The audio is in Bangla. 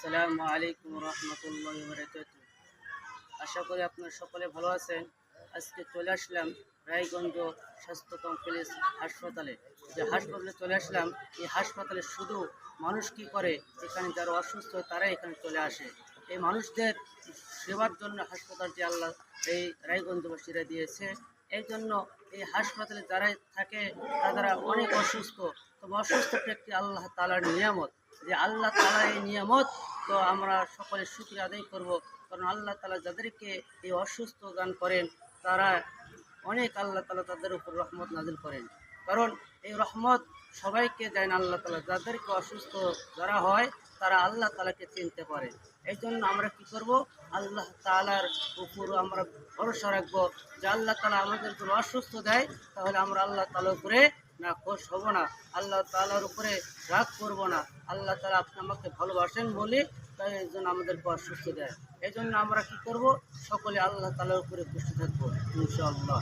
আসসালামু আলাইকুম রহমতুল্লাহি ওয়া বারাকাতুহু। আশা করি আপনারা সকলে ভালো আছেন। আজকে চলে আসলাম রায়গঞ্জ স্বাস্থ্য কমপ্লেক্স হাসপাতালে। যে হাসপাতালে চলে আসলাম, এই হাসপাতালে শুধু মানুষ কি করে, এখানে যারা অসুস্থ তারাই এখানে চলে আসে। এই মানুষদের সেবার জন্য হাসপাতালটি আল্লাহ এই রায়গঞ্জবাসীরা দিয়েছে। এই জন্য এই হাসপাতালে যারা থাকে তারা অনেক অসুস্থ। তবে অসুস্থতা একটি আল্লাহ তাআলার নিয়ামত, যে আল্লাহ তাআলা এই নিয়ামত, তো আমরা সকলে শুকরিয়া আদায় করব। কারণ আল্লাহ তাআলা যাদেরকে এই অসুস্থ দান করেন, তারা অনেক আল্লাহ তাআলা তাদের উপর রহমত নাজিল করেন। কারণ এই রহমত সবাইকে দেন আল্লাহ তাআলা। যাদেরকে অসুস্থ যারা হয় তারা আল্লাহ তাআলাকে চিনতে পারে। এই জন্য আমরা কি করব, আল্লাহ তাআলার উপর আমরা ভরসা রাখবো, যে আল্লাহ তাআলা আমাদের যদি অসুস্থ দেয় তাহলে আমরা আল্লাহ তাআলার উপরে না খোশ হব না, আল্লাহ তাআলার উপরে রাগ করব না। আল্লাহ তাআলা আপনি আমাকে ভালোবাসেন বলে তাই এই জন্য আমাদেরকে অসুস্থ দেয়। এই জন্য আমরা কি করব, সকলে আল্লাহ তাআলার উপরে খুশি থাকবো ইনশাআল্লাহ।